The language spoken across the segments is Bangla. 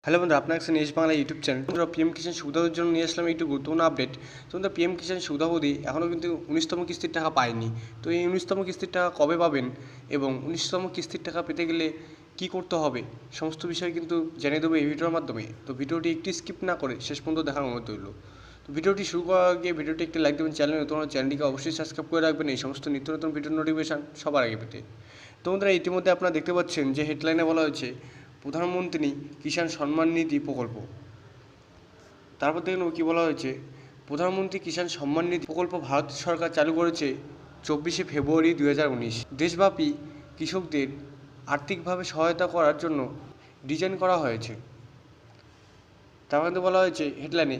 হ্যালো বন্ধুরা, আপনার কাছে নিউজ বাংলা ইউটিউব চ্যানেল। বন্ধুরা, পিএম কিষাণ সুবিধার জন্য নিয়ে আসলাম একটু গুরুত্বপূর্ণ আপডেট। তো বন্ধুরা, পিএম কিষাণ সুবিধাবধি এখনও কিন্তু 19তম কিস্তির টাকা পায়নি। তো এই 19তম কিস্তির টাকা কবে পাবেন এবং 19তম কিস্তির টাকা পেতে গেলে কী করতে হবে, সমস্ত বিষয় কিন্তু জানিয়ে দেবো এই ভিডিওর মাধ্যমে। তো ভিডিওটি একটি স্কিপ না করে শেষ পর্যন্ত দেখার অনুরোধ রইল। তো ভিডিওটি শুরু করার আগে ভিডিওটি একটি লাইক দেবেন, চ্যানেলটিকে অবশ্যই সাবস্ক্রাইব করে রাখবেন এই সমস্ত নিত্য নতুন ভিডিও নোটিফিকেশান সবার আগে পেতে। তো বন্ধুরা, ইতিমধ্যে আপনারা দেখতে পাচ্ছেন যে হেডলাইনে বলা হয়েছে প্রধানমন্ত্রী কিষাণ সম্মান নিধি প্রকল্প। তারপর দেখুন কী বলা হয়েছে, প্রধানমন্ত্রী কিষাণ সম্মান নিধি প্রকল্প ভারত সরকার চালু করেছে 24শে ফেব্রুয়ারি 2019। দেশব্যাপী কৃষকদের আর্থিকভাবে সহায়তা করার জন্য ডিজাইন করা হয়েছে। তার মধ্যে বলা হয়েছে হেডলাইনে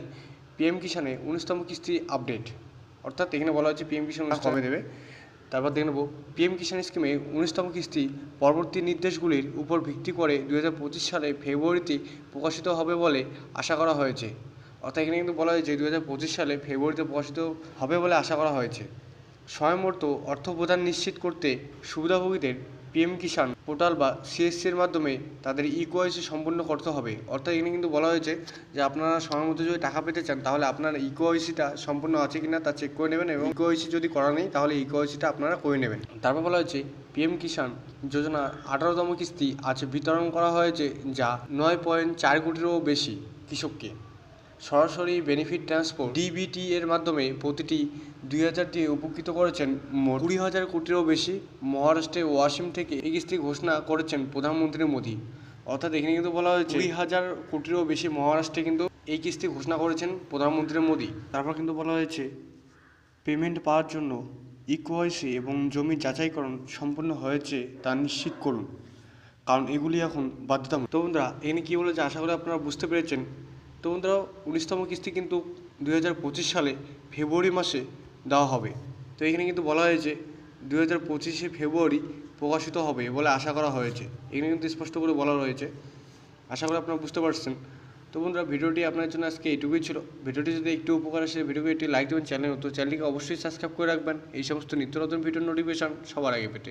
পিএম কিষাণে 19তম কিস্তি আপডেট, অর্থাৎ এখানে বলা হয়েছে পিএম কিষাণ কবে দেবে। তারপর দেখে নেব পিএম কিষাণ স্কিমে 19তম কিস্তি পরবর্তী নির্দেশগুলির উপর ভিত্তি করে 2025 সালে ফেব্রুয়ারিতে প্রকাশিত হবে বলে আশা করা হয়েছে। অর্থাৎ এখানে কিন্তু বলা হয়েছে 2025 সালে ফেব্রুয়ারিতে প্রকাশিত হবে বলে আশা করা হয়েছে। সময়মতো অর্থ প্রদান নিশ্চিত করতে সুবিধাভোগীদের পিএম কিষাণ পোর্টাল বা সিএসসির মাধ্যমে তাদের ইকেওয়াইসি সম্পন্ন করতে হবে। অর্থাৎ এখানে কিন্তু বলা হয়েছে যে আপনারা সময়মতো যদি টাকা পেতে চান তাহলে আপনার ইকেওয়াইসিটা সম্পূর্ণ আছে কিনা তা চেক করে নেবেন, এবং ইকেওয়াইসি যদি করা নেই তাহলে ইকেওয়াইসিটা আপনারা করে নেবেন। তারপর বলা হয়েছে পিএম কিষাণ যোজনার 18তম কিস্তি আজ বিতরণ করা হয়েছে, যা 9.4 কোটিরও বেশি কৃষককে সরাসরি বেনিফিট ট্রান্সপোর্ট ডিবিটি এর মাধ্যমে প্রতিটি 2000 দিয়ে উপকৃত করেছেন। 20,000 কোটিরও বেশি মহারাষ্ট্রের ওয়াসিম থেকে এই কিস্তি ঘোষণা করেছেন প্রধানমন্ত্রী মোদী। অর্থাৎ এখানে কিন্তু বলা হয়েছে 20,000 কোটিরও বেশি মহারাষ্ট্রে কিন্তু এই কিস্তি ঘোষণা করেছেন প্রধানমন্ত্রী মোদী। তারপর কিন্তু বলা হয়েছে পেমেন্ট পাওয়ার জন্য ইকেওয়াইসি এবং জমি যাচাইকরণ সম্পূর্ণ হয়েছে তা নিশ্চিত করুন, কারণ এগুলি এখন বাধ্যতামূলক। তো বন্ধুরা, এখানে কী বলেছে আশা করি আপনারা বুঝতে পেরেছেন। তো বন্ধুরা, 19তম কিস্তি কিন্তু 2025 সালে ফেব্রুয়ারি মাসে দেওয়া হবে। তো এখানে কিন্তু বলা হয়েছে 2025শে ফেব্রুয়ারি প্রকাশিত হবে বলে আশা করা হয়েছে। এখানে কিন্তু স্পষ্ট করে বলা রয়েছে, আশা করি আপনারা বুঝতে পারছেন। তো বন্ধুরা, ভিডিওটি আপনার জন্য আজকে এইটুকুই ছিল। ভিডিওটি যদি একটু উপকার আসে ভিডিওকে একটি লাইক দেবেন, চ্যানেলটিকে অবশ্যই সাবস্ক্রাইব করে রাখবেন এই সমস্ত নিত্য নতুন ভিডিও নোটিফিকেশান সবার আগে পেতে।